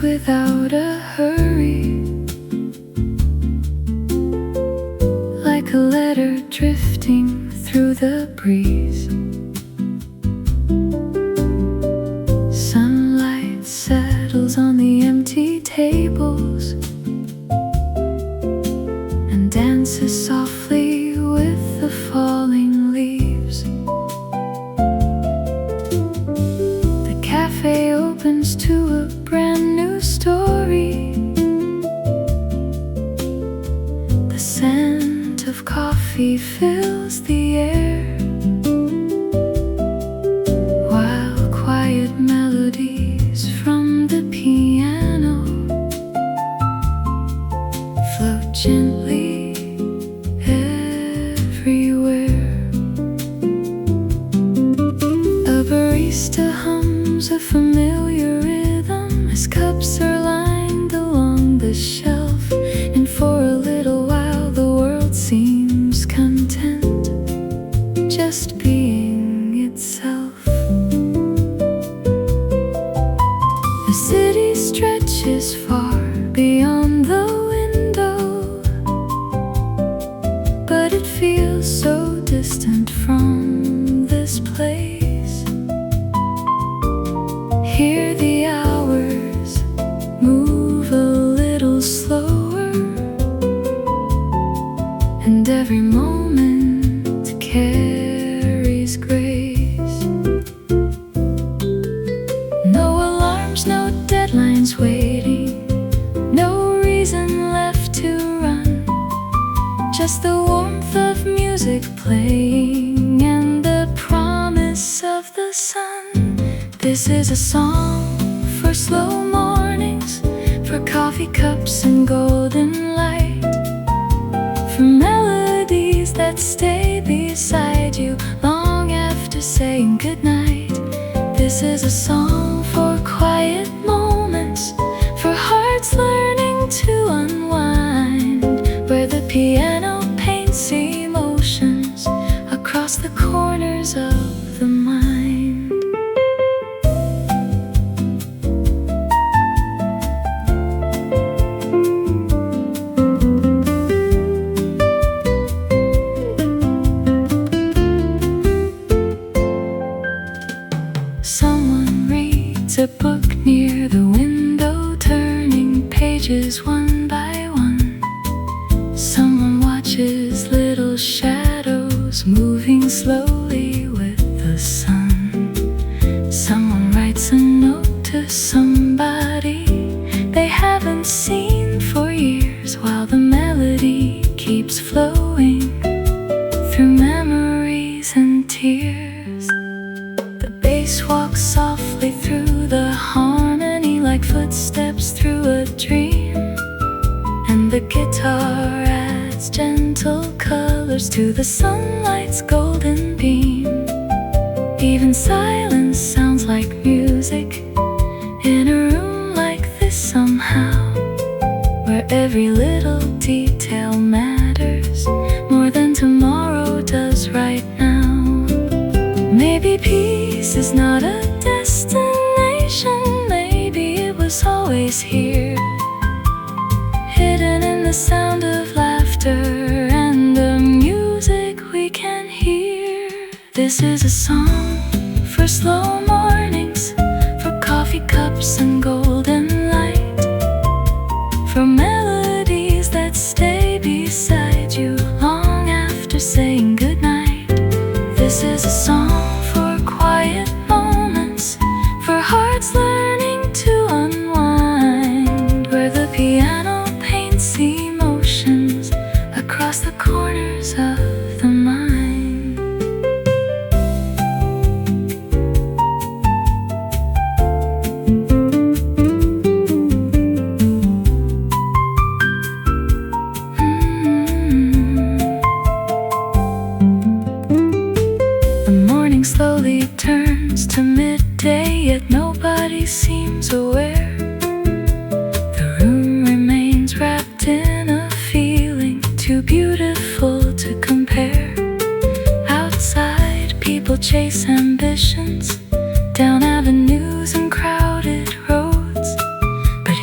without a hurry, like a letter drifting through the breeze. Sunlight settles on the empty tables and dances softly with the falling leaves. The cafe opens to a brand new story. The scent of coffee fills the air, while quiet melodies from the piano float gently everywhere. A barista hums a familiar rhythm as cups are lined along the shelf, and for a little while the world seems content, just being itself. The city stretches far beyond the window, but it feels so distant from this place. Here the hours move a little slower, and every moment carries grace. No alarms, no deadlines waiting, no reason left to run, just the warmth of music playing and the promise of the sun. This is a song for slow mornings, for coffee cups and golden light, for melodies that stay beside you long after saying goodnight. This is a song for quiet moments, for hearts learning to unwind, where the piano paints emotions across the corners of the mind. Someone reads a book near the window, turning pages one by one. Someone watches little shadows moving slowly with the sun. Someone writes a note to somebody they haven't seen for years, while the melody keeps flowing through memories and tears. The bass walks softly through the harmony like footsteps through a dream, and the guitar adds gentle colors to the sunlight's golden beam. Even silence sounds like music in a room like this somehow, where every little detail matters more than tomorrow does right now. Maybe peace is not a destination, maybe it was always here, hidden in the sound of laughter and the music we can hear. This is a song for slow mornings, for coffee cups and golden light, for melodies that stay beside you long after saying goodnight. This is a song for quiet moments, for hearts learning to unwind, where the piano paints emotions across the corners of the mind. Slowly turns to midday, yet nobody seems aware. The room remains wrapped in a feeling too beautiful to compare. Outside, people chase ambitions down avenues and crowded roads, but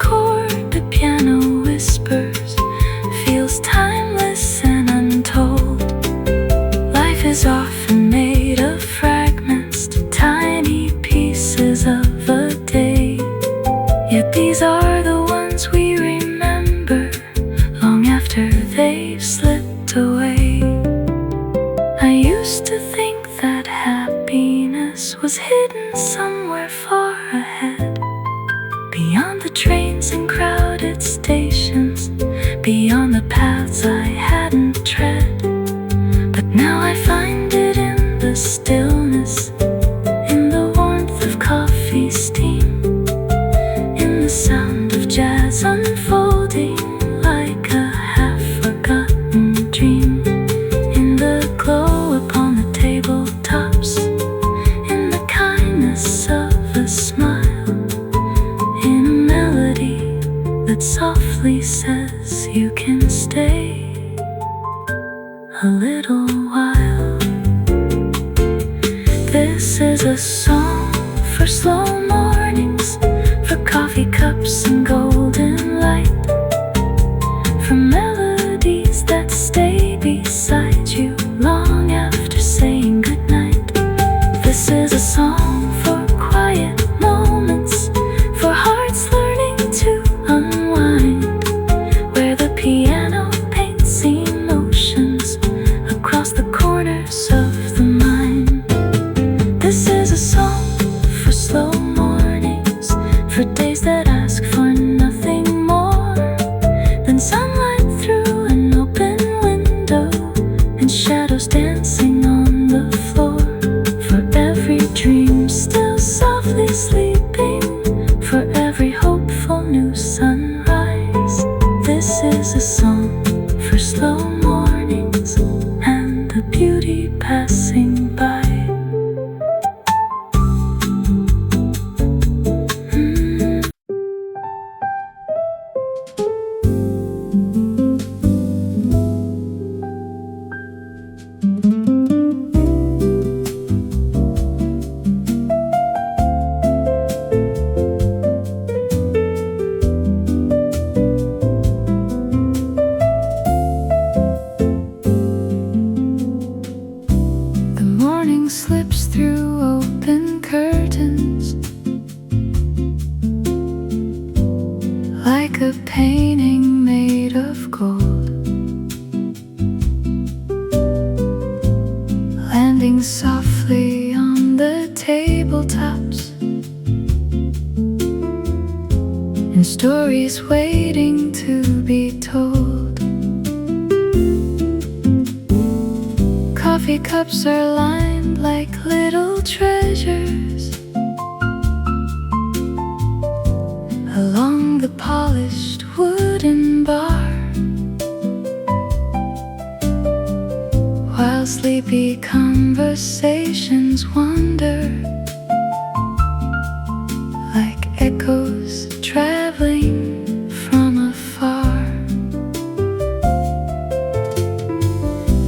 chord the piano whispers feels timeless and untold. Life is often made of fragments to tiny pieces of a day. Yet these are the ones we remember long after they've slipped away. I used to think that happiness was hidden somewhere far ahead, beyond the trains and crowded stations, beyond the paths I hadn't tread. But now I find it in the stillness, in the warmth of coffee steam, in the sound of jazz unfolding like a half-forgotten dream, in the glow upon the tabletops, in the kindness of a smile, in a melody that softly says you can stay a little while. This is a song for slow mornings, for coffee cups and golden light, for melodies that stay beside you long after saying goodnight. This is a song for quiet moments, for hearts learning to unwind, where the piano paints emotions across the corners of the mind. This is a song for slow mornings, for days that ask for nothing more than sunlight through an open window and shadows dancing on the floor, for every dream still softly sleeping, for every hopeful new sunrise. This is a song for slow mornings and the beauty passing by. Slips through open curtains like a painting made of gold, landing softly on the tabletops, and stories waiting to be told. Coffee cups are lined like little treasures along the polished wooden bar, while sleepy conversations wander like echoes traveling from afar.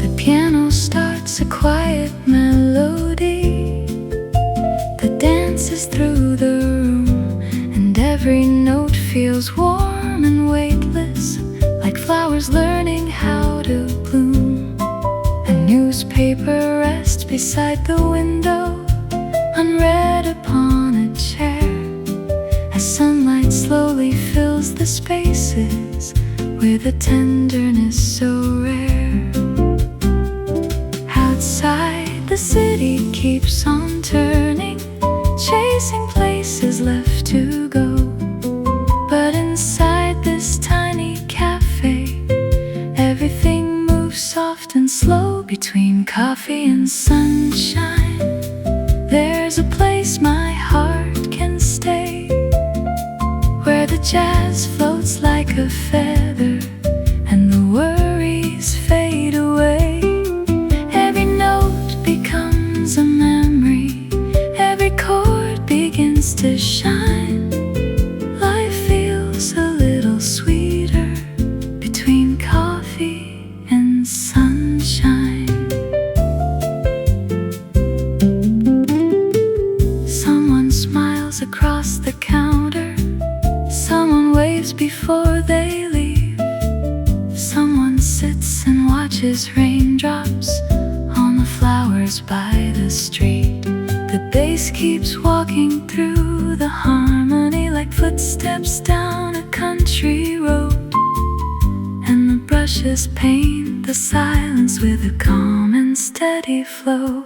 The piano starts a quiet melody that dances through the room, and every note feels warm and weightless, like flowers learning how to bloom. A newspaper rests beside the window, unread upon a chair, as sunlight slowly fills the spaces with a tenderness so rare. Outside, the city keeps on turning, chasing places left to go. But inside this tiny cafe, everything moves soft and slow. Between coffee and sunshine, there's a place my heart can stay, where the jazz floats like a feather and the worries fade away. Every note becomes a memory, every chord begins to shine. Life feels a little sweeter between coffee and sunshine. Someone smiles across the counter, someone waits before they leave. Someone sits and watches raindrops on the flowers by the street. The bass keeps walking through the harmony like footsteps down a country road, and the brushes paint the silence with a calm and steady flow.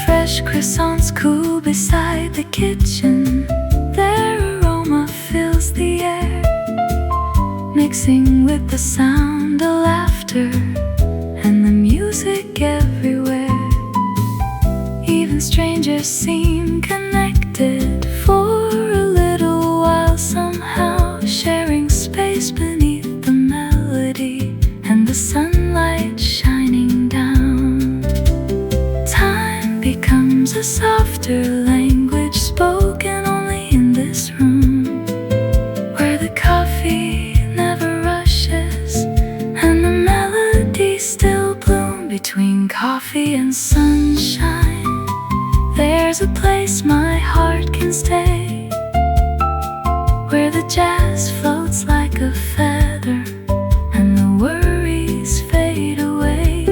Fresh croissants cool beside the kitchen, their aroma fills the air, mixing with the sound of laughter and the music everywhere. Even strangers seem connected for a little while somehow, sharing space beneath the melody and the sunlight shining down. Time becomes a softer language spoken only in this room, where the coffee never rushes and the melodies still bloom. Between coffee and sunshine, there's a place my heart can stay, where the jazz floats like a feather and the worries fade away.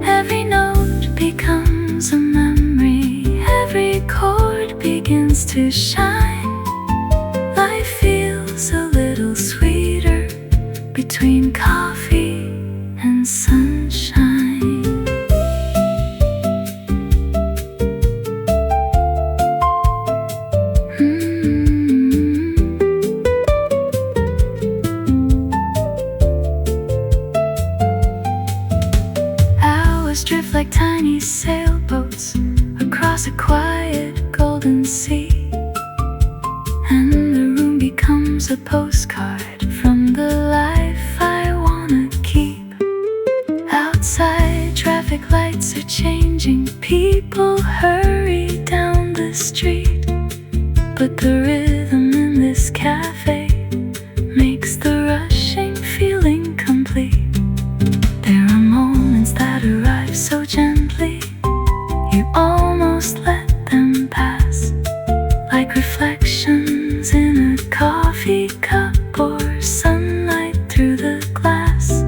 Every note becomes a memory, every chord begins to shine. Life feels a little sweeter between coffee and sunshine. Drift like tiny sailboats across a quiet golden sea, and the room becomes a postcard from the life I wanna keep. Outside, traffic lights are changing, people hurry down the street, but the rhythm in this cafe makes the rushing feeling complete. There are moments that arrive so gently, you almost let them pass, like reflections in a coffee cup or sunlight through the glass.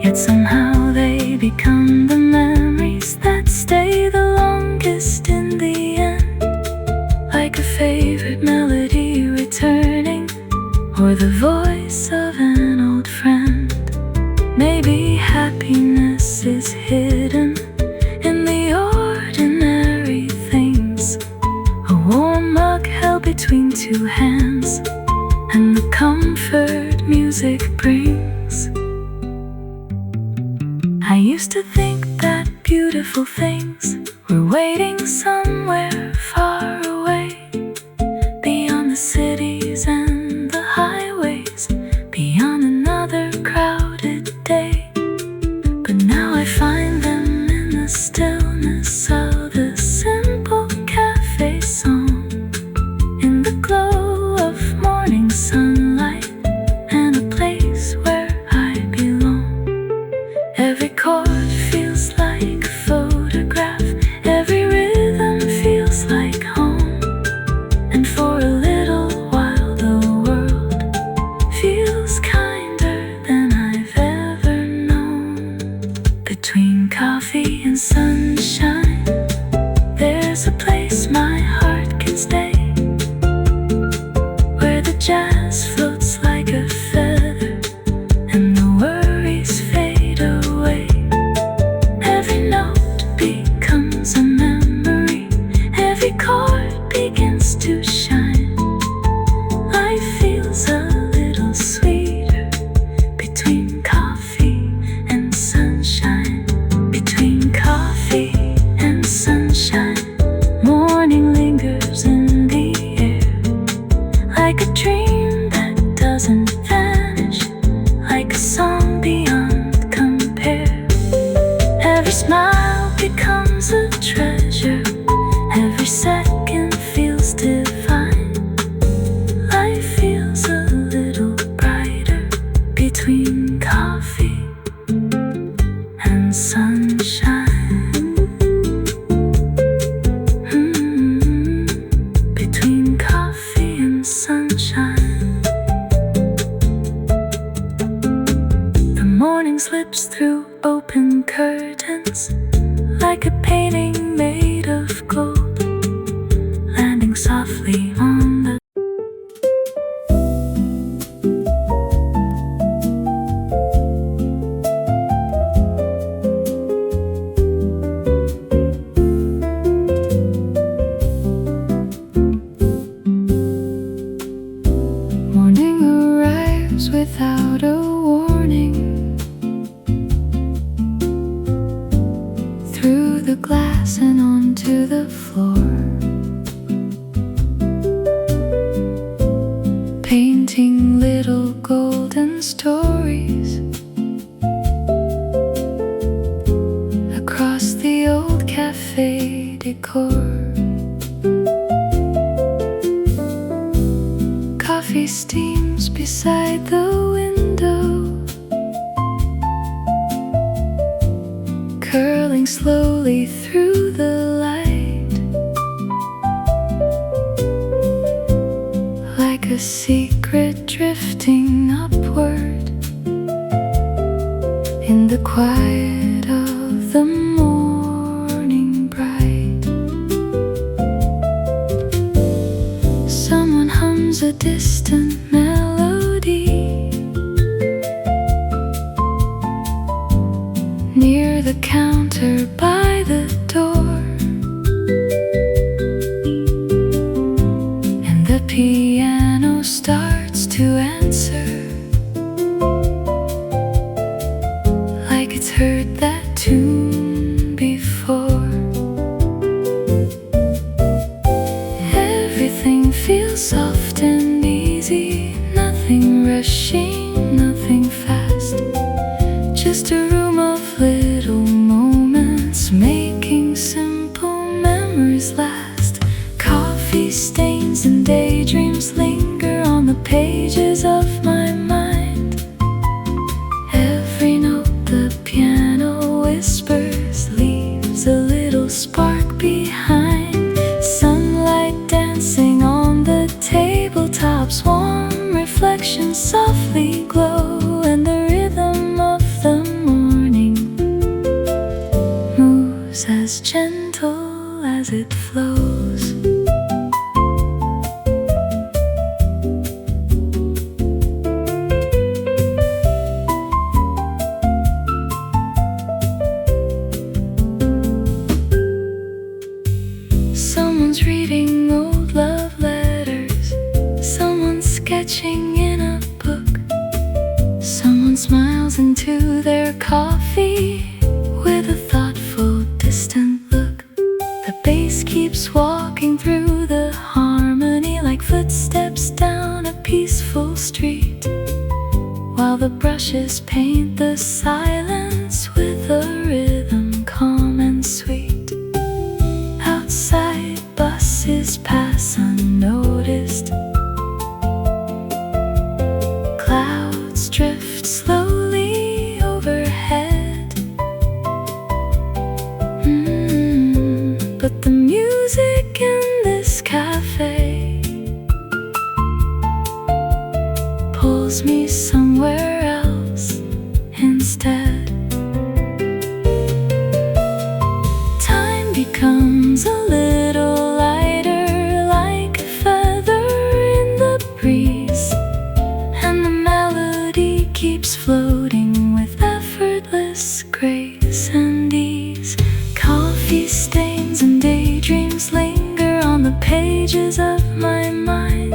Yet somehow they become the memories that stay the longest in the end, like a favorite melody returning, or the voice of an old friend. Maybe happiness is hidden in the ordinary things, a warm mug held between two hands, and the comfort music brings. I used to think that beautiful things were waiting somewhere far away, beyond the cities and the highways, beyond another crowded day. But now I find them in the stillness of a simple cafe song, in the glow of morning sunlight and a place where I belong. Every chord feels like a photograph, every rhythm feels like home, and for a little while the world feels kinder than I've ever known. Between coffee and sunshine, there's a place my heart can stay, where the jazz floats like a feather and the worries fade away. Every note becomes a memory, every chord begins to shine. Life feels a little sweeter between coffee and sunshine. Between coffee and sunshine, morning lingers in the air, like a dream that doesn't vanish, like a song beyond compare. Every smile becomes a treasure, every second feels divine. Life feels a little brighter between coffee and sunshine. Between coffee and sunshine. enters without a warning, through the glass and onto the floor, painting little golden stories across the old cafe decor. Coffee steams beside the window, curling slowly through the light, like a secret drifting upward in the quiet of the morning bright. Someone hums a distant melody near the counter by the door, and the piano starts to answer, like it's heard that tune before. Everything feels soft and easy, nothing rushing, nothing fast, just a room of little moments, making simple memories last. Coffee stains and daydreams linger on the pages of my mind. Every note the piano whispers leaves a little spark behind. Sunlight dancing on the tabletops, warm reflections softly glow, and the rhythm of the morning moves as gentle as it flows. Someone's reading old love letters, someone's sketching in a book, someone smiles into their coffee with a thoughtful, distant look. The bass keeps walking through the harmony like footsteps down a peaceful street, while the brushes paint the silence with a rhythm calm and sweet. Outside, buses pass unnoticed, clouds drift slowly overhead. But the music in this cafe pulls me somewhere else instead. Time becomes a little lighter, like a feather in the breeze, and the melody keeps floating with effortless grace and ease. Coffee stains and daydreams linger on the pages of my mind.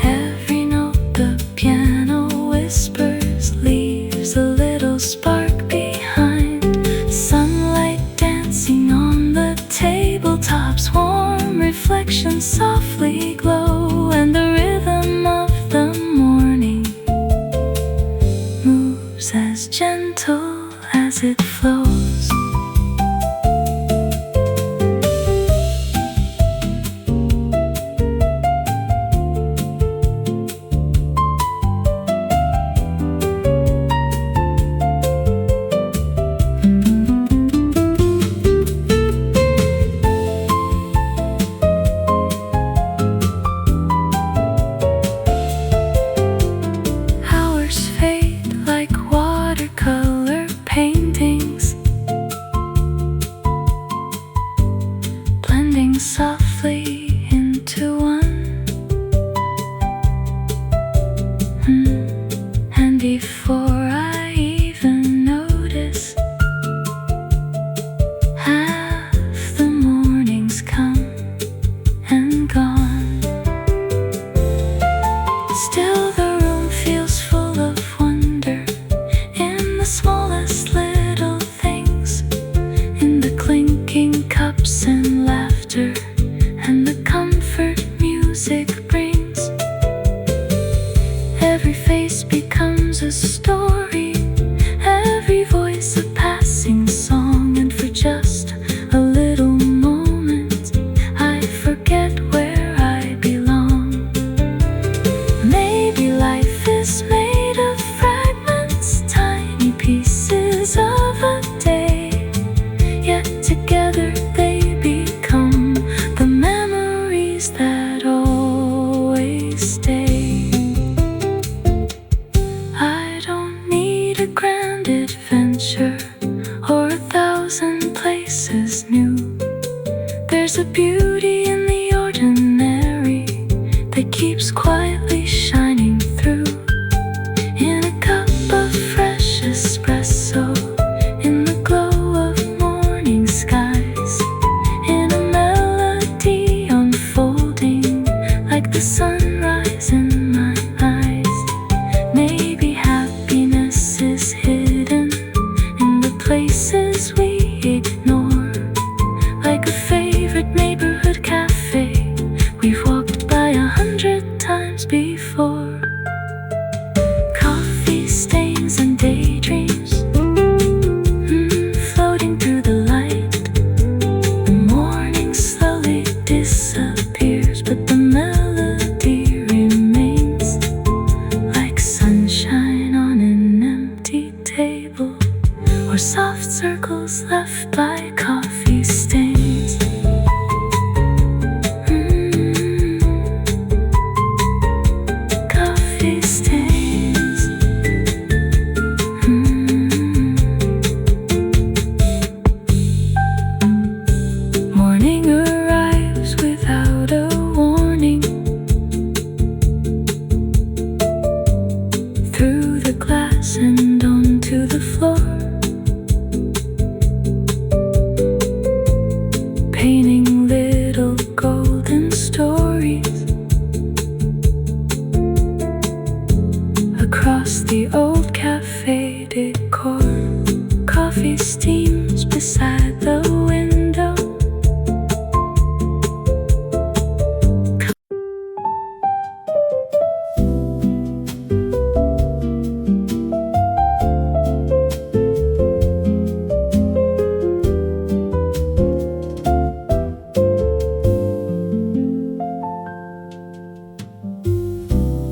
Every note the piano whispers leaves a little spark behind. Sunlight dancing on the tabletops, warm reflections softly glow, and the rhythm of the morning moves as gentle as it flows. Hours fade like watercolor paintings, blending softly into one. And before I even notice, half the morning's come and gone. Still the room stay. I don't need a grand adventure or 1,000 places new. There's a beauty in the ordinary that keeps quietly shining through. In a cup of fresh espresso, in the glow of morning skies, in a melody unfolding like the sunrise in my eyes. Maybe happiness is hidden in the places we ignore, like a favorite neighborhood cafe we've walked by 100 times before. Coffee stains and daydreams, floating through the light. The morning slowly disappears, but the melody remains, like sunshine on an empty table, or soft circles left by coffee stains. Coffee stains. Morning arrives without a warning. Through the glass and onto the floor, painting little golden stories across the old cafe decor. Coffee steams beside the window.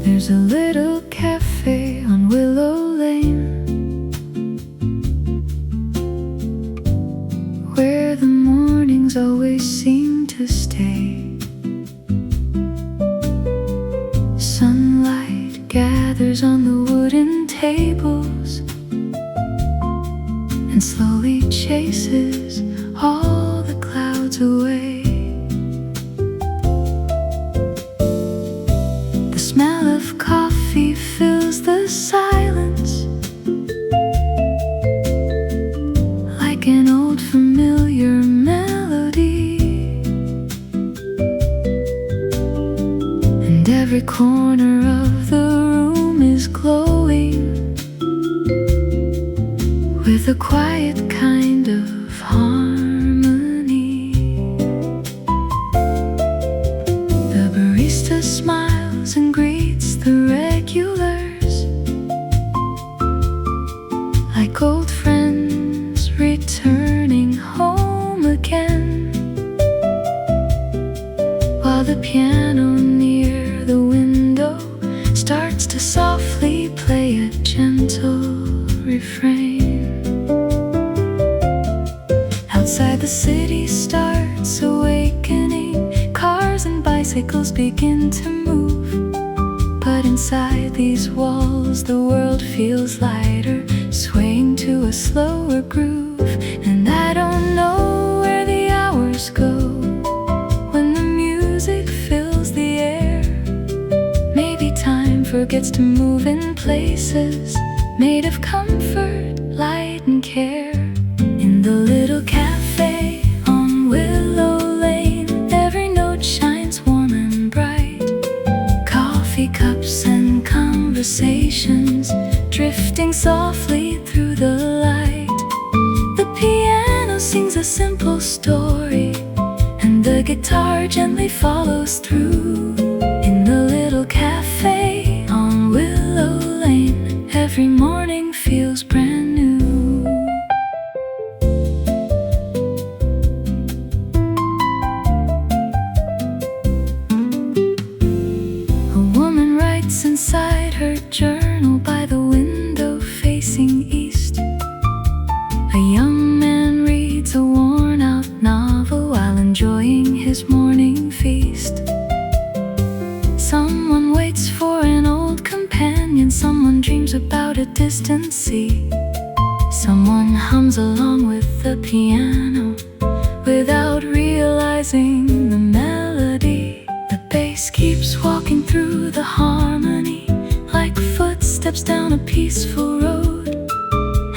There's a little cafe on Willow Lane, where the mornings always seem to stay. Sunlight gathers on the wooden tables and slowly chases all the clouds away. The smell of coffee fills the silence, like an old familiar melody. And every corner of the room is glowing with a quiet kind of harmony. The barista smiles and greets the regulars like old friends returning home again, while the piano near the window starts to softly play a gentle refrain. Outside, the city starts awakening. Cars and bicycles begin to move, but inside these walls the world feels lighter, swaying to a slower groove. And I don't know where the hours go when the music fills the air. Maybe time forgets to move in places made of comfort, light and care. In the little cafe on Willow Lane, every note shines warm and bright. Coffee cups and conversations drifting softly through the light. The piano sings a simple story, and the guitar gently follows through. In the little cafe on Willow Lane, every morning feels brand new. A woman writes inside her journal by the window facing east. A young man reads a worn-out novel while enjoying his morning feast. Someone waits waits for an old companion. Someone dreams about a distant sea. Someone hums along with the piano without realizing the melody. The bass keeps walking through the harmony like footsteps down a peaceful road.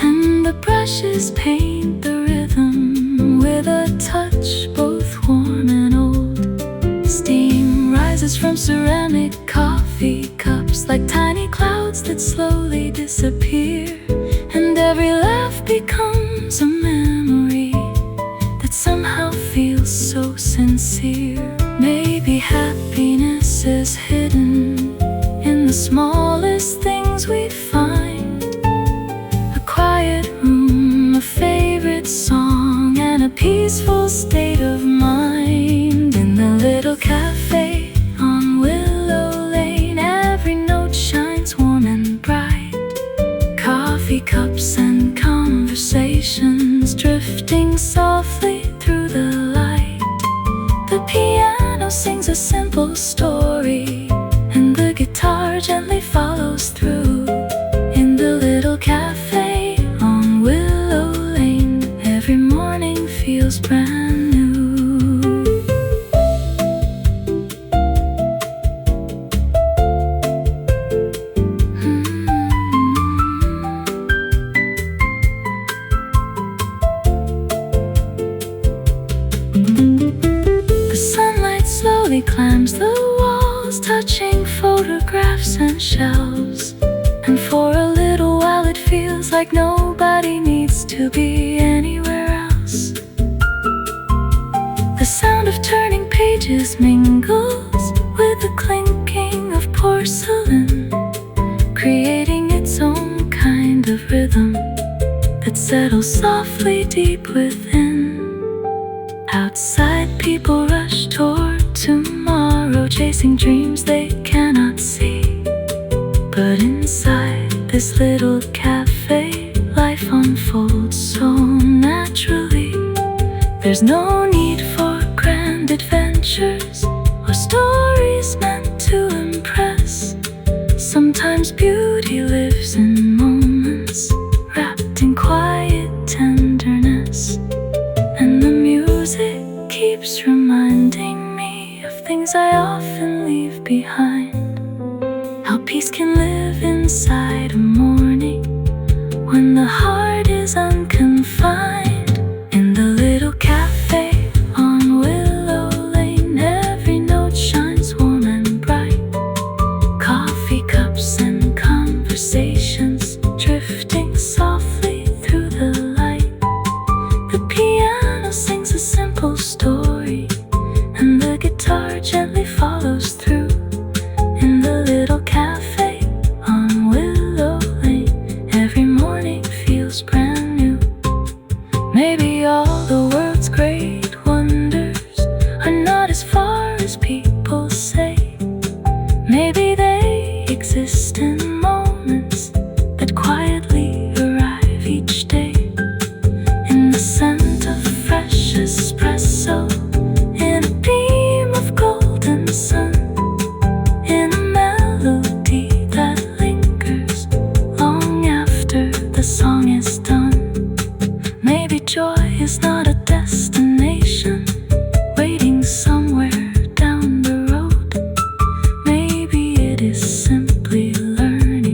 And the brushes paint the rhythm with a touch both warm and old. Steam rises from ceramic coffee cups like tiny clouds that slowly disappear. And every laugh becomes a memory that somehow feels so sincere. Maybe happiness is hidden in the smallest things we find. A quiet room, a favorite song, and a peaceful state of mind. In the little cafe on Willow Lane, every note shines warm and bright. Coffee cups and conversations drifting softly through the light. The piano sings a simple story, and the guitar gently follows through. In the little cafe on Willow Lane, every morning feels brand new. The sunlight slowly climbs the walls, touching photographs and shelves. And for a little while it feels like nobody needs to be anywhere else. The sound of turning pages mingles with the clinking of porcelain, creating its own kind of rhythm that settles softly deep within. Outside, people rush toward tomorrow, chasing dreams they cannot see. But inside this little cafe, life unfolds so naturally. There's no need for grand adventures or stories meant to impress. Sometimes beauty lives in moments wrapped in quiet tenderness. And the music keeps reminding me of things I often leave behind. How peace can live inside a morning when the heart is unconfined. In the little cafe on Willow Lane, every note shines warm and bright. Coffee cups and conversations drifting softly through the light. The piano sings a simple story, and the guitar gently follows through. In the little cafe on Willow Lane, every morning feels brand new. Maybe all the world's great wonders are not as far as people say. Maybe they exist in moments that quietly arrive each day. In the scent of fresh espresso, in a beam of golden sun, in a melody that lingers long after the song is done. Maybe joy is not a destination waiting somewhere down the road. Maybe it is simply learning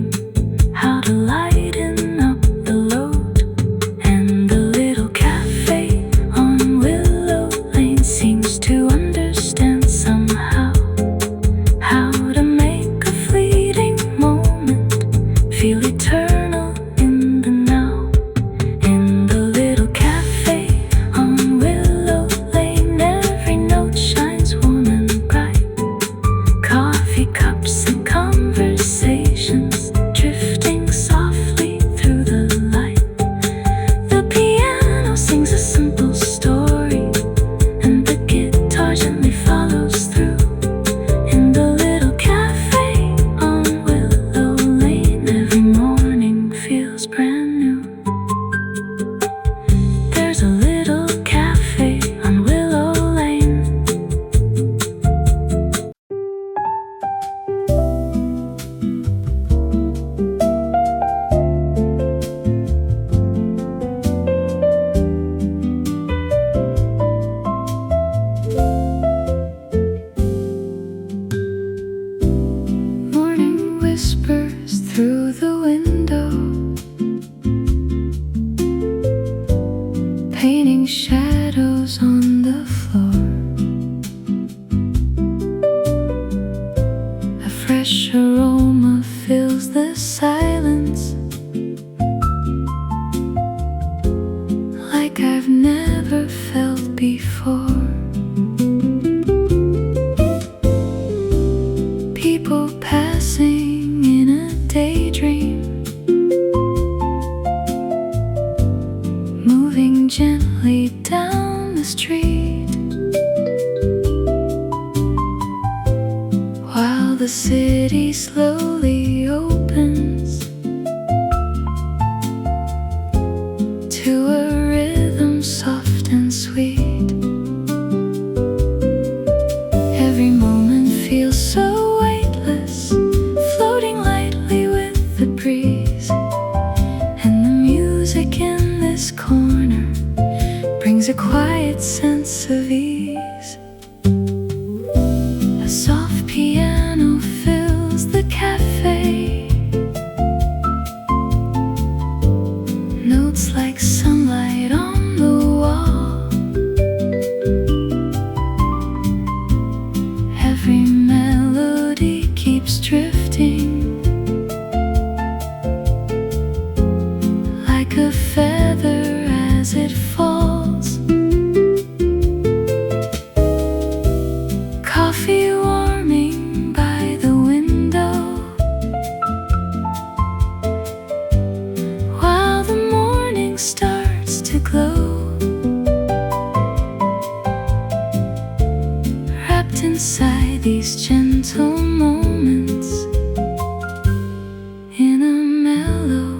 fresh aroma fills the silence, like I've never felt before. People passing in a daydream, moving gently down the street, while the city slowly opens to a rhythm soft and sweet. Every moment feels so weightless, floating lightly with the breeze, and the music in this corner brings a quiet sense of ease. A soft piano fills the cafe, notes like sunlight on the wall. Every melody keeps drifting, like a feather as it falls. Coffee warming by the window, while the morning starts to glow. Wrapped inside these gentle moments, in a mellow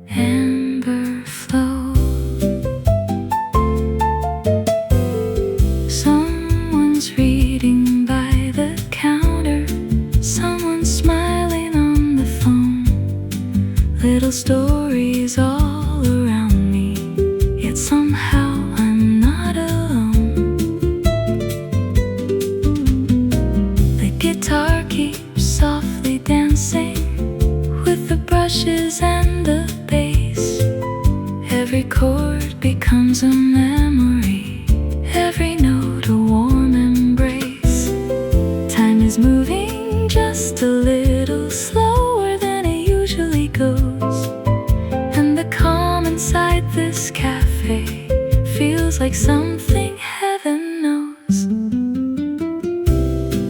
amber flow. Someone's reading by the counter, someone's smiling on the phone. Little stories all around me, yet somehow I'm not alone. The guitar keeps softly dancing with the brushes and the bass. Every chord becomes a memory, every note a warm embrace. Time is moving just a little slower than it usually goes, and the calm inside this cafe feels like something heaven knows.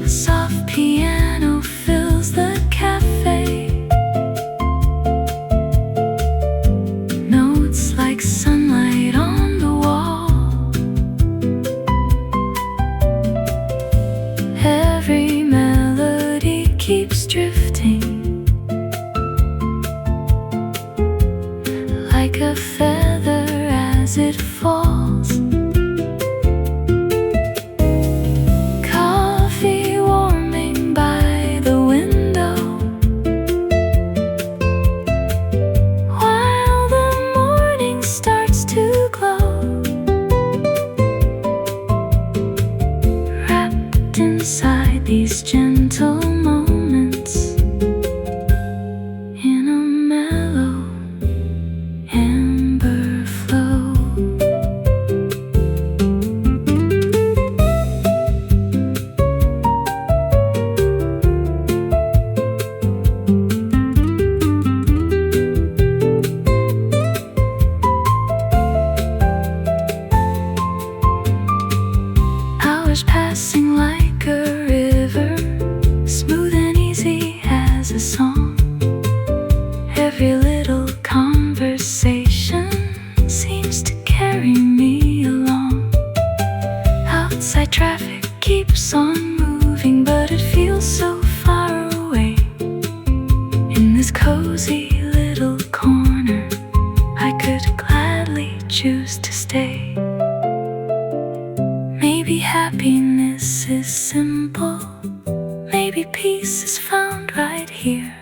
A soft piano fills the cafe, notes like sunlight on the wall. Every melody keeps drifting, like a feather as it falls. Coffee warming by the window, while the morning starts to glow. Wrapped inside these gentle moments, in a mellow amber flow. Hours passing like a river, smooth and easy as a song. Every little conversation seems to carry me along. Outside traffic keeps on moving, but it feels so far away. In this cozy little corner, I could gladly choose to stay. Maybe happiness is simple, maybe peace is found right here,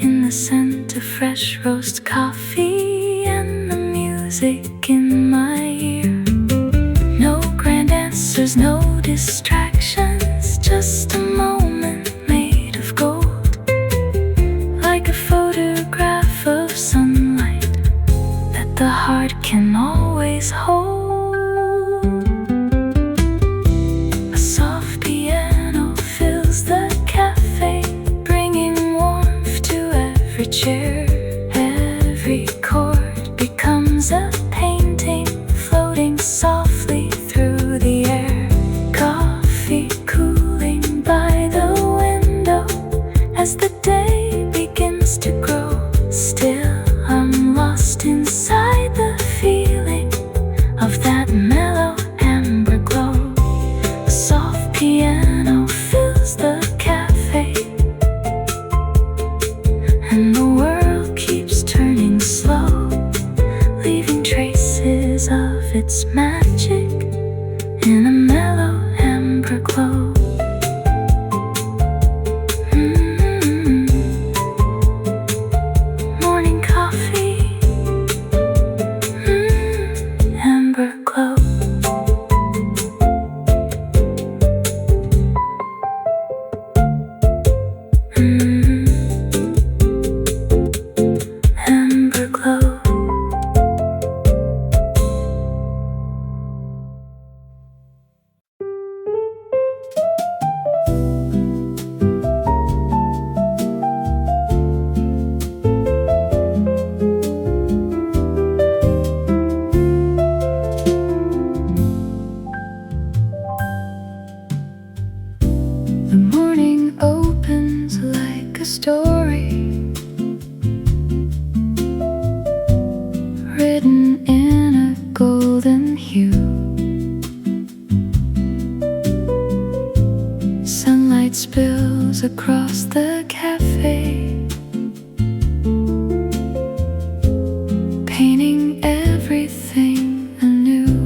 in the scent of fresh roast coffee and the music in my ear. No grand answers, no distractions, just a moment made of gold, like a photo Amber glow. The morning opens like a story written in a golden hue. Sunlight spills across the cafe, painting everything anew.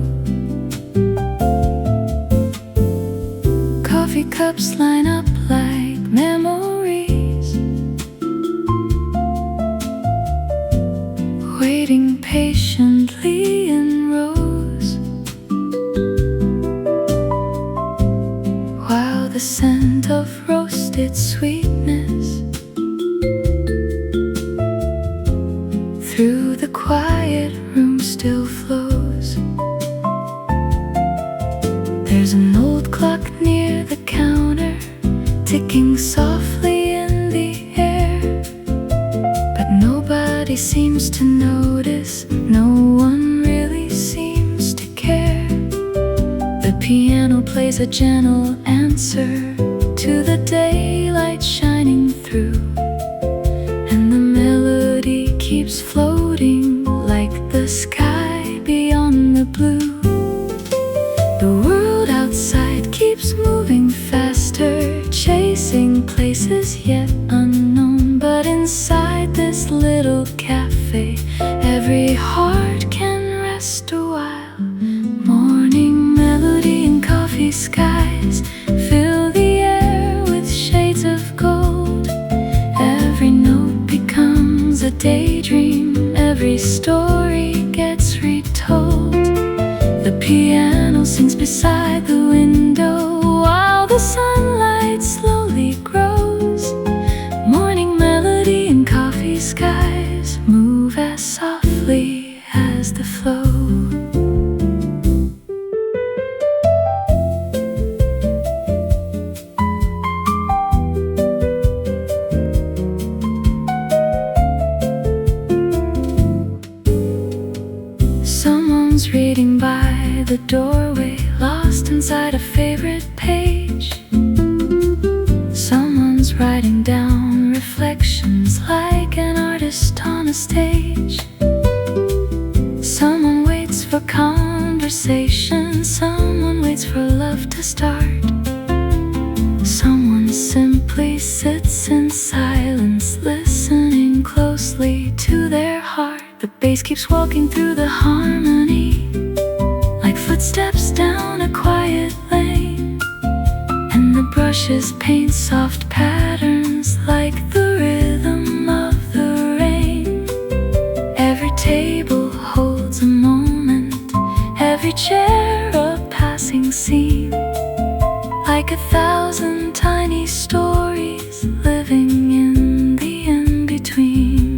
Coffee cups line up like memories, waiting patiently in rows, while the scent of roasted sweetness through the quiet room still flows. There's an old clock near the counter, ticking softly in the air, but nobody seems to notice, no one really seems to care. The piano plays a gentle answer to the daylight shining through, and the melody keeps floating like the sky beyond the blue. The world outside keeps moving faster, chasing places yet unknown. But inside this little cafe, every heart can rest a while. Morning melody and coffee skies fill the air with shades of gold. Every note becomes a daydream, every story gets retold. The piano sings beside the window while the sunlight slowly grows. Morning melody and coffee skies move as softly as the flow. Someone's reading by the doorway, lost inside a favorite page. Someone's writing down reflections like an artist on a stage. Someone waits for conversation, someone waits for love to start. Someone simply sits in silence, listening closely to their heart. The bass keeps walking through the harmony, like footsteps down a quiet lane, and the brushes paint soft patterns like the rhythm of the rain. Every table holds a moment, every chair a passing scene, like 1,000 tiny stories living in the in-between.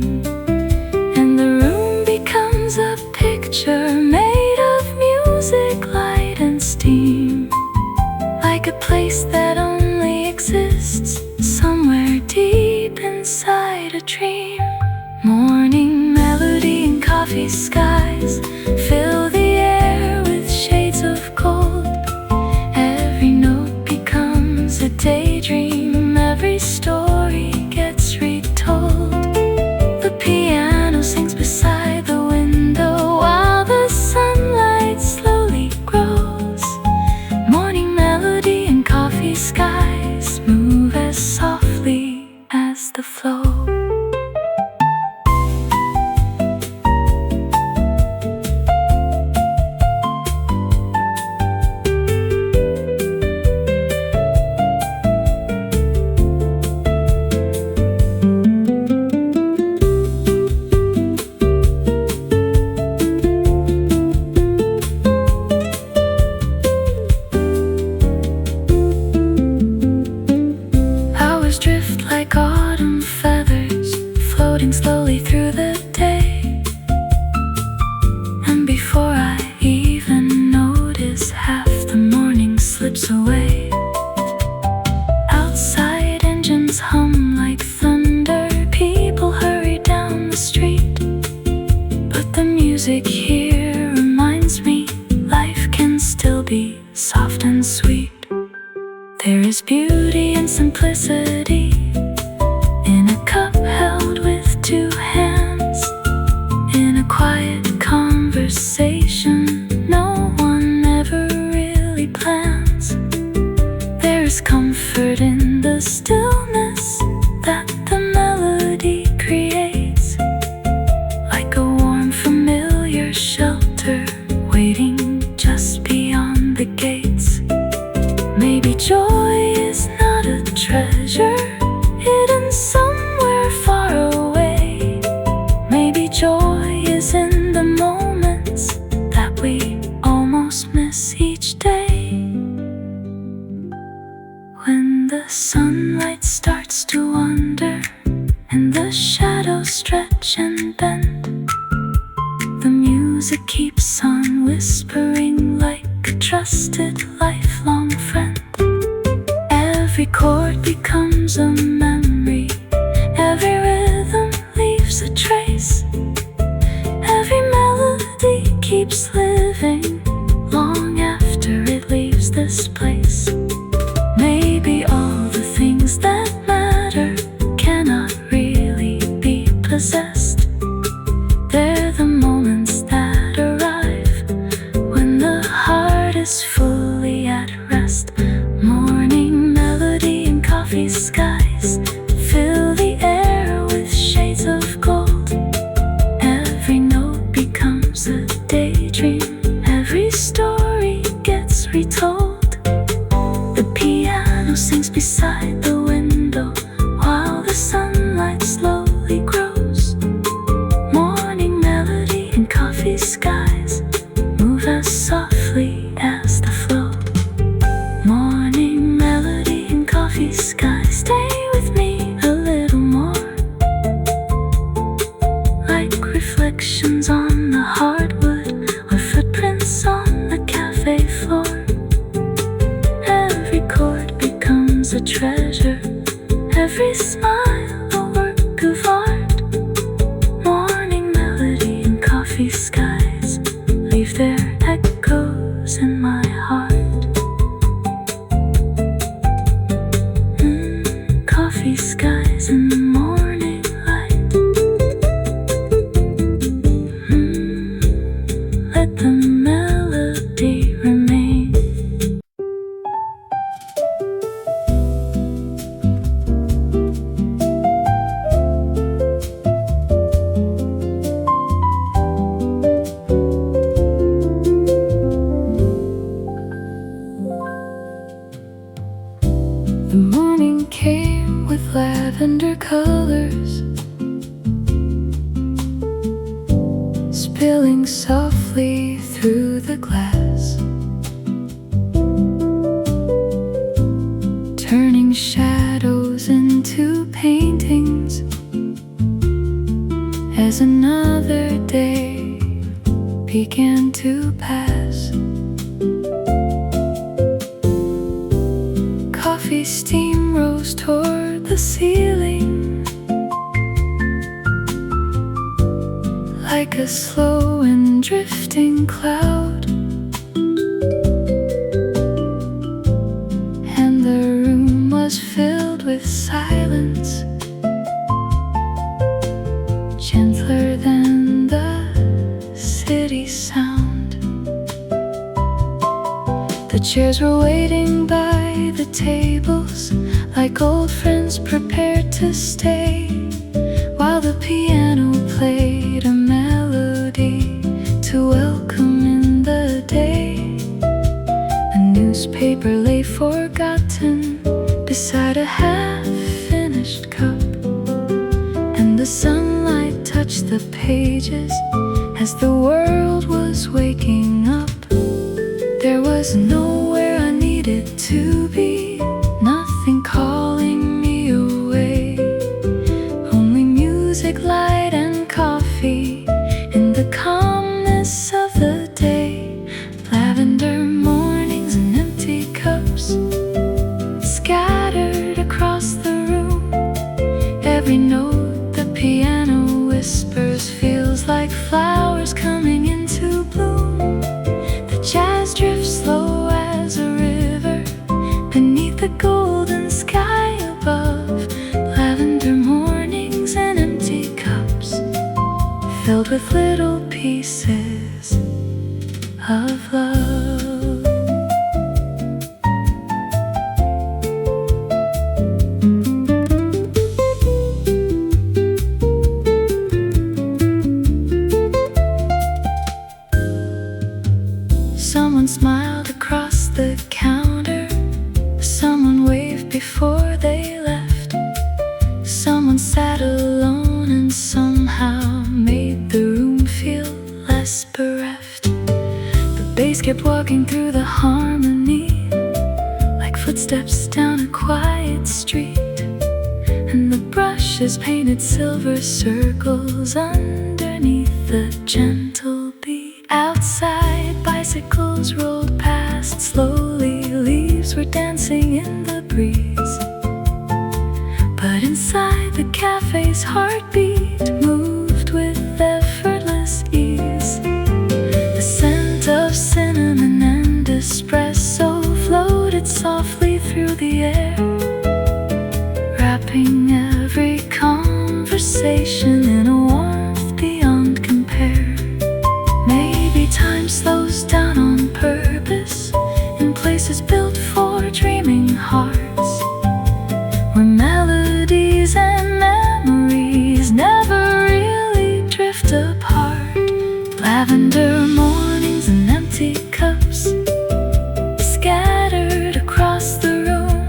A picture made of music, light and steam, like a place that only exists somewhere deep inside a dream. Morning melody and coffee skies fill the air with shades of gold. Every note becomes a daydream, every story gets retold. The piano sings beside the window while the sunlight slowly grows. Morning melody and coffee skies move as softly as the flow. drift like autumn feathers, floating slowly through the day. And before I even notice, half the morning slips away. Outside engines hum like thunder, people hurry down the street. But the music here reminds me life can still be soft and sweet. There is beauty and simplicity in a cup held with two hands, in a quiet conversation no one ever really plans. There is comfort in the stillness that the melody creates, like a warm familiar shelter waiting just beyond the gates. Maybe joy is not a treasure hidden somewhere far away. Maybe joy is in the moments that we almost miss each day. When the sunlight starts to wander and the shadows stretch and bend, the music keeps on whispering like a trusted lifelong friend. Every chord becomes a memory, every rhythm leaves a trace, every melody keeps living long after it leaves this place. Maybe all the things that matter cannot really be possessed. They're the moments that arrive when the heart is fully at rest. Morning melody and coffee skies fill the air with shades of gold. Every note becomes a daydream, every story gets retold. The piano sings beside the window while the sunlight slowly grows. Morning melody and coffee skies move as softly as the flow. Morning melody and coffee skies, stay with me a little more, like reflections on the hardwood or footprints on the cafe floor. Every chord becomes a treasure, every smile a work of art. Morning melody and coffee skies leave their echoes in my heart. Coffee skies in the morning light. Let the melody remain. The morning came with lavender colors, spilling softly through the glass, turning shadows into paintings as another day began to pass. Coffee steam rose toward the ceiling like a slow and drifting cloud, and the room was filled with silence, gentler than the city sound. The chairs were waiting by the tables like old friends prepared to stay, while the piano played a melody to welcome in the day. A newspaper lay forgotten beside a half-finished cup, and the sunlight touched the pages as the world was waking up. There was nowhere I needed to be, nothing calling me away. Every note the piano whispers feels like flowers coming into bloom. The jazz drifts slow as a river beneath the golden sky above. Lavender mornings and empty cups filled with little pieces of love. Someone smiled across the counter. Someone waved before they left. Someone sat alone and somehow made the room feel less bereft. The bass kept walking through the harmony like footsteps down a quiet street, and the brushes painted silver circles underneath the gentle beat. Outside, bicycles rolled past slowly, leaves were dancing in the breeze. But inside the cafe's heartbeat moved with effortless ease. The scent of cinnamon and espresso floated softly through the air, wrapping every conversation in a warmth beyond compare. Maybe time slows down on purpose in places built for dreaming hearts, where melodies and memories never really drift apart. Lavender mornings and empty cups scattered across the room.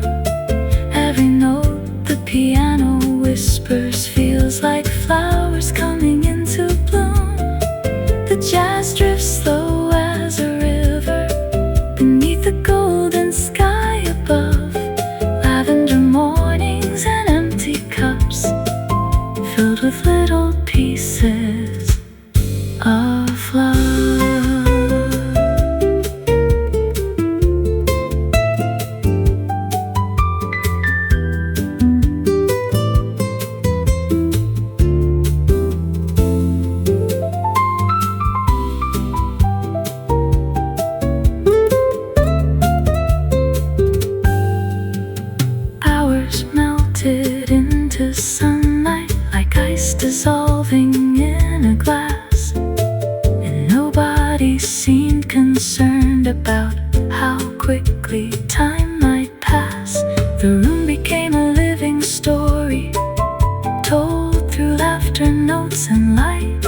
Every note the piano whispers feels like flowers coming into bloom. The jazz drifts slow as a river beneath the golden sky above. Lavender mornings and empty cups filled with little pieces of love. Hours melted into sunlight like ice dissolving in a glass, and nobody seemed concerned about how quickly time might pass. The room became a living story, told through laughter, notes, and light.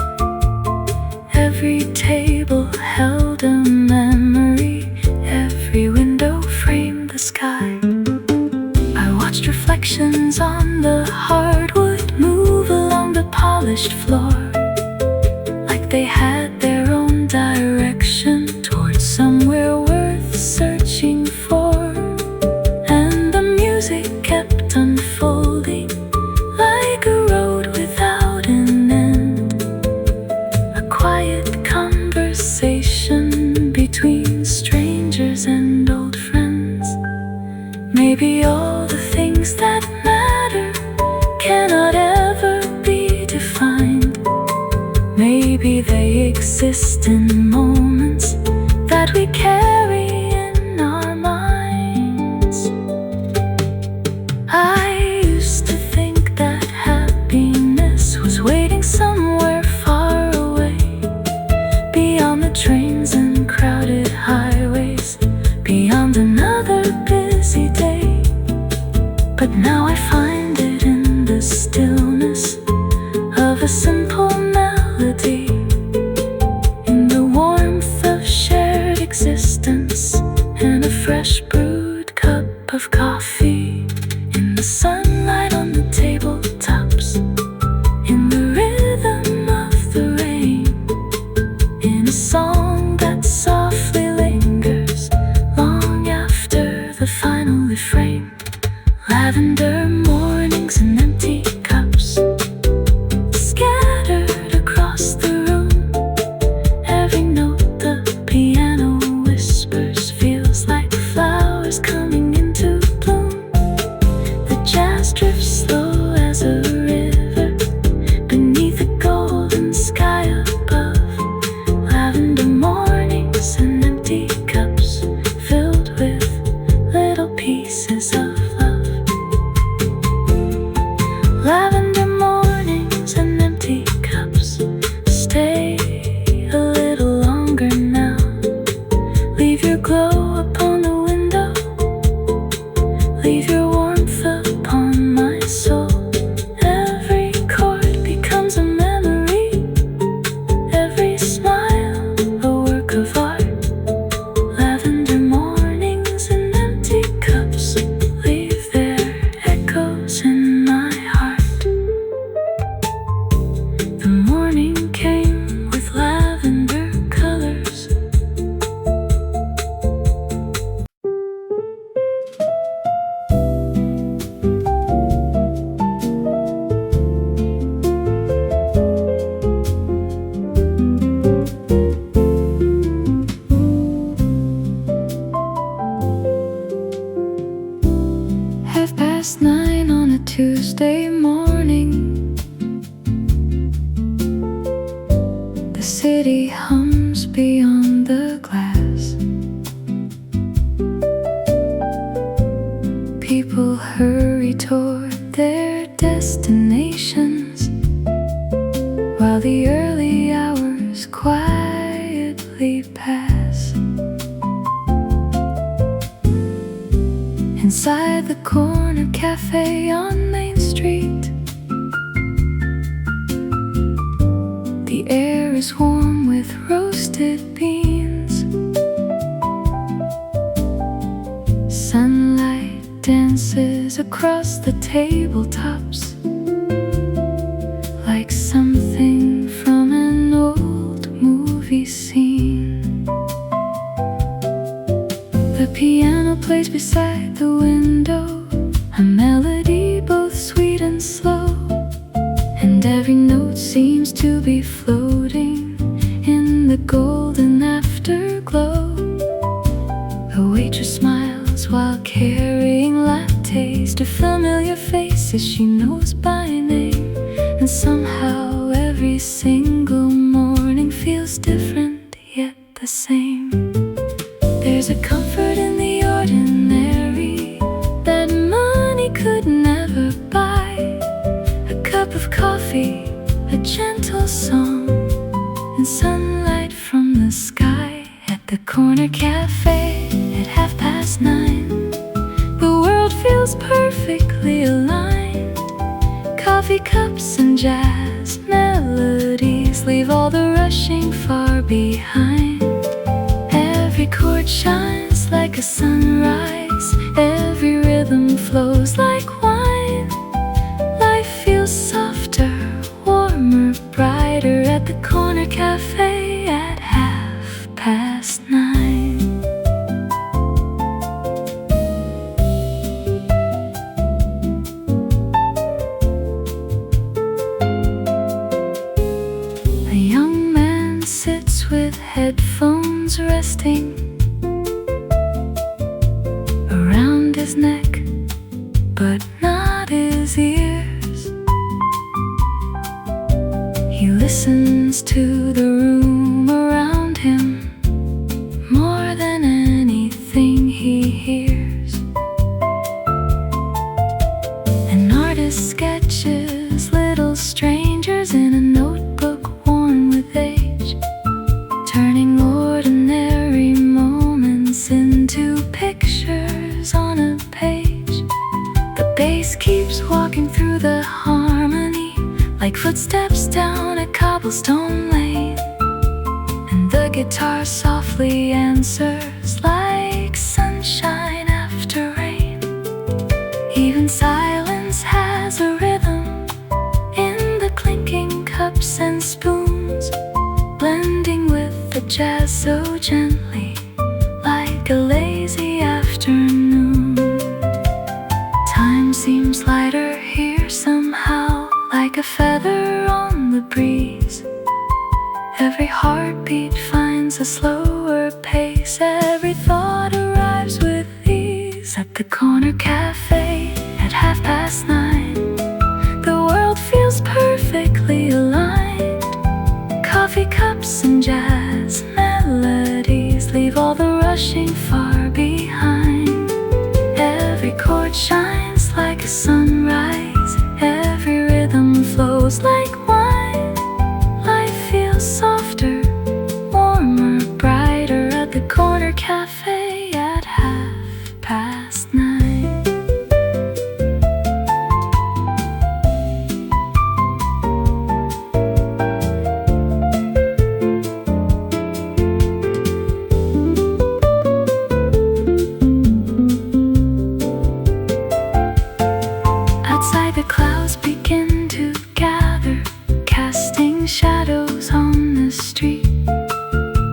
Every table held a memory, every window framed the sky. I watched reflections on the hardwood move along the polished floor, like they had their own direction towards somewhere worth searching for. And the music kept unfolding like a road without an end, a quiet conversation between strangers and old friends. Maybe all the things that matter cannot ever be defined. Maybe they exist in moments that we carry in our minds. I used to think that happiness was waiting somewhere far away, beyond the trains and crowded highways, beyond another busy day. But now I find it in the stillness of a simple melody, in the warmth city hums beyond the glass. People hurry toward their destinations, while the early hours quietly pass. Inside the corner cafe on Main Street, the air is warm with roasted beans. Sunlight dances across the tabletops like something from an old movie scene. The piano plays beside the window, a melody both sweet and slow, and every note seems to be floating in the golden afterglow. The waitress smiles while carrying lattes to familiar faces she knows by name, and somehow every single morning feels different yet the same. There's a comfort in the ordinary that money could never buy. A cup of coffee, a gentle song, and sunlight from the sky. At the corner cafe at 9:30, the world feels perfectly aligned. Coffee cups and jazz melodies leave all the rushing far behind. Every chord shines like a sunrise, every rhythm flows like wine. Life feels softer, warmer, brighter at the corner cafe at 9:30. A young man sits with headphones resting around his neck, but not his ears. He listens to the room around him more than anything he hears. An artist sketches little strangers in a notebook worn with age, turning ordinary moments into pictures on a page. The bass keeps walking through the harmony like footsteps down a cobblestone lane, and the guitar softly answers like sunshine after rain. Even silence has a rhythm in the clinking cups and spoons, blending with the jazz so gently like a lazy afternoon. Time seems lighter here somehow, like a feather on the breeze. Every heartbeat finds a slower pace, every thought arrives with ease. At the corner cafe at 9:30, the world feels perfectly aligned. Coffee cups and jazz melodies leave all the rushing far behind. Every chord shines like a sunrise, every rhythm flows like wine. Life feels softer, warmer, brighter at the corner cafe at 9:30. Outside the clouds begin to gather, casting shadows on the street,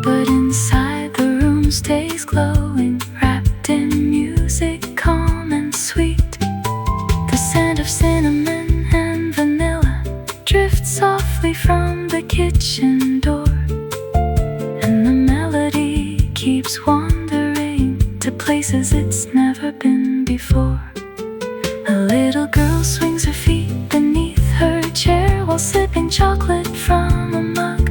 but inside the room stays glowing, wrapped in music calm and sweet. The scent of cinnamon and vanilla drifts softly from the kitchen door, and the melody keeps wandering to places it's never been before. A little girl swings her feet beneath her chair while sipping chocolate from a mug.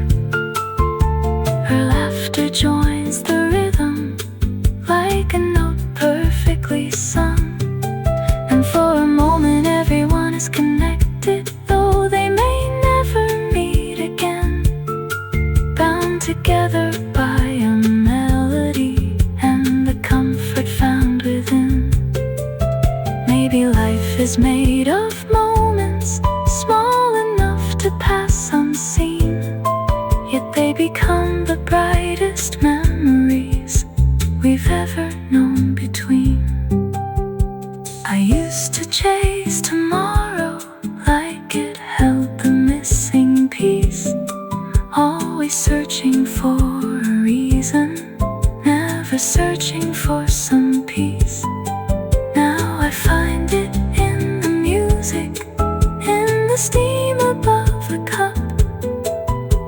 it, though they may never meet again, bound together by a melody and the comfort found within. Maybe life is made of moments small enough to pass unseen, yet they become the brightest memories we've ever known between. I used to chase tomorrow like it held the missing piece, always searching for a reason, never searching for some peace. Now I find it in the music, in the steam above a cup,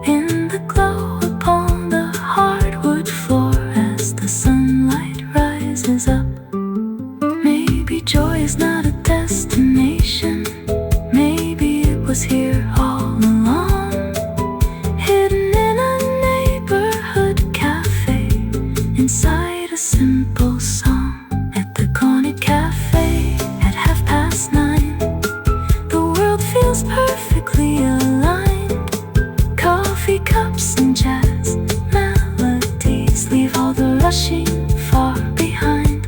in the glow upon the hardwood floor as the sunlight rises up. Maybe joy is not a destination, maybe it was here all along, hidden in a neighborhood cafe, inside a simple song. At the corner cafe at 9:30, the world feels perfectly aligned. Coffee cups and jazz melodies leave all the rushing far behind.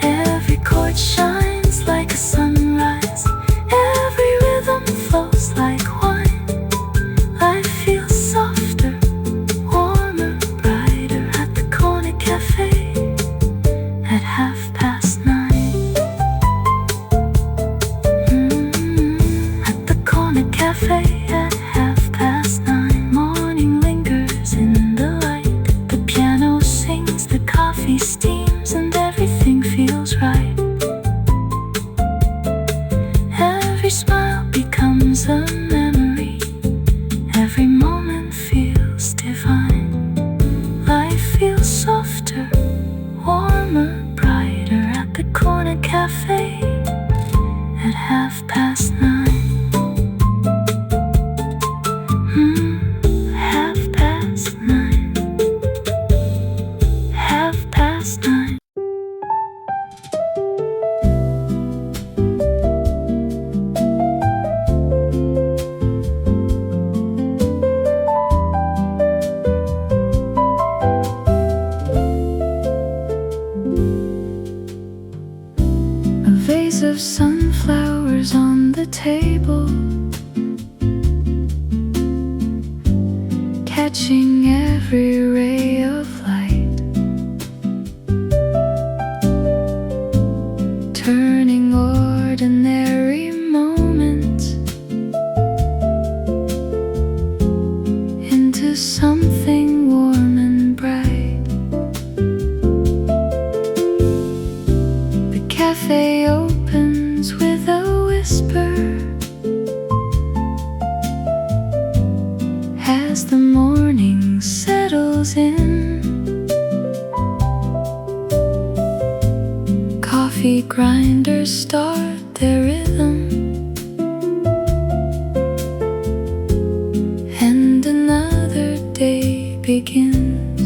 Every chord shines like a sunrise, every rhythm flows like wine. Life feels softer, warmer, brighter at the corner cafe at 9:30. At the corner cafe at 9:30, morning lingers in the light. The piano sings, the coffee steams, and everything feels right. Every smile becomes a memory, every moment feels divine. Life feels softer, warmer, brighter at the corner cafe at 9:30. 9:30. A vase of sunflowers on the table, catching every ray of light, turning ordinary moments into something warm and bright. The cafe opens with a whisper as the morning settles in. Coffee grinders start their rhythm, and another day begins.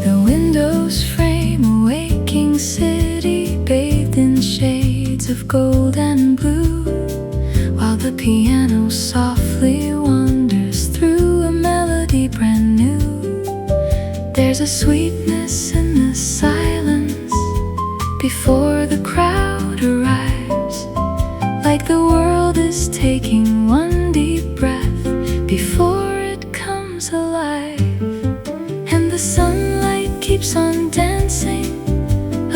The windows frame a waking city, bathed in shades of gold and blue, while the piano softly wanders through a melody brand new. There's a sweetness in the silence before the crowd arrives, like the world is taking one deep breath before it comes alive. And the sunlight keeps on dancing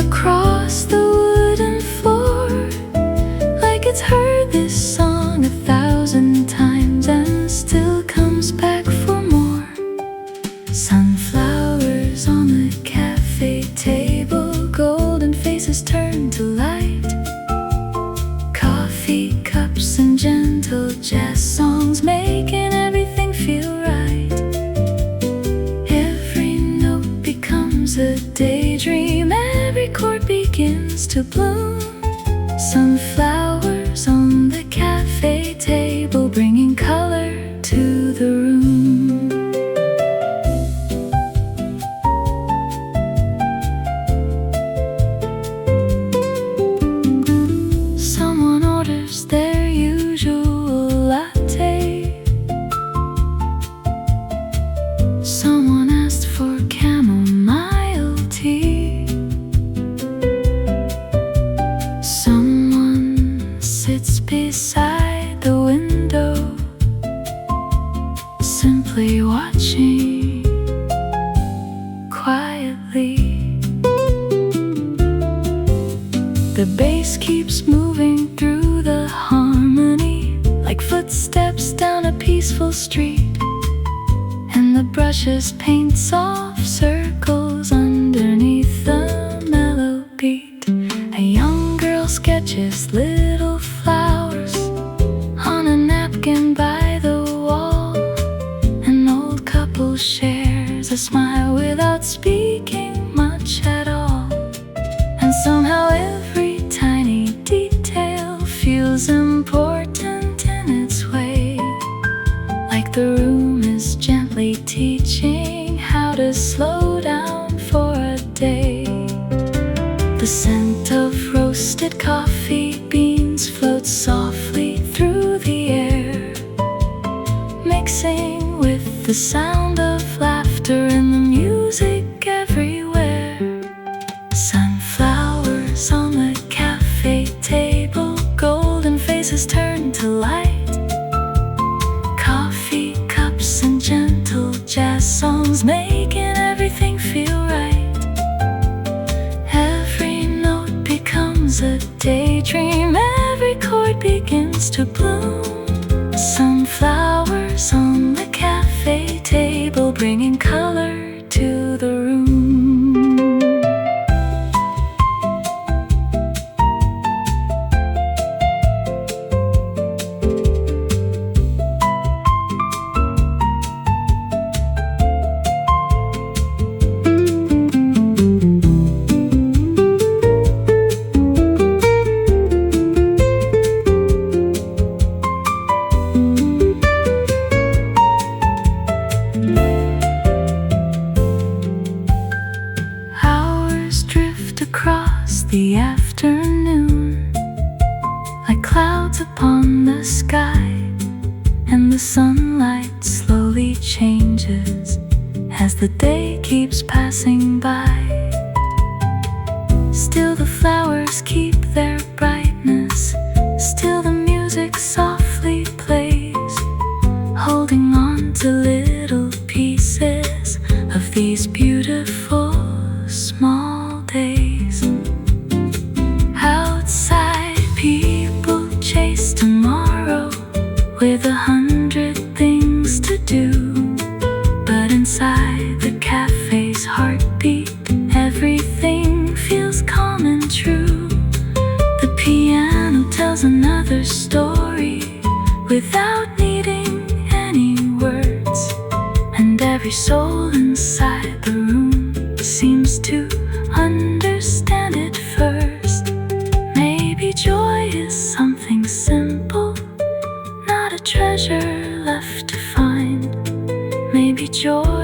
across the wooden floor, like it's heard this song 1,000 times and still comes back for more. Sunflowers on the cafe table, golden faces turn to light. Coffee cups and gentle jazz songs making everything feel right. Every note becomes a daydream, every chord begins to bloom. Sunflowers on the cafe table, bringing color to the room. Someone beside the window, simply watching quietly. The bass keeps moving through the harmony, like footsteps down a peaceful street, and the brushes paint soft circles underneath the mellow beat. A young girl sketches little flowers on a napkin by the wall. An old couple shares a smile without speaking much at all. And somehow every tiny detail feels important in its way, like the room is gently teaching how to slow down for a day. The scent of roasted coffee beans floats softly through the air, mixing with the sound of laughter and the music everywhere. Sunflowers on the cafe table, golden faces turn to light. Coffee cups and gentle jazz songs making everything feel right. Every note becomes a daydream, every chord begins to bloom. Sunflowers on the cafe table, bringing color to the room. Across the afternoon, like clouds upon the sky, and the sunlight slowly changes as the day keeps passing by. Still the flowers keep their brightness, still the music softly plays, holding on to little pieces of these beautiful small days. Outside, people chase tomorrow with 100 things to do, but inside the cafe's heartbeat, everything feels calm and true. The piano tells another story without needing any words, and every soul inside the room seems to understand it first. Maybe joy is something simple, not a treasure left to find. Maybe joy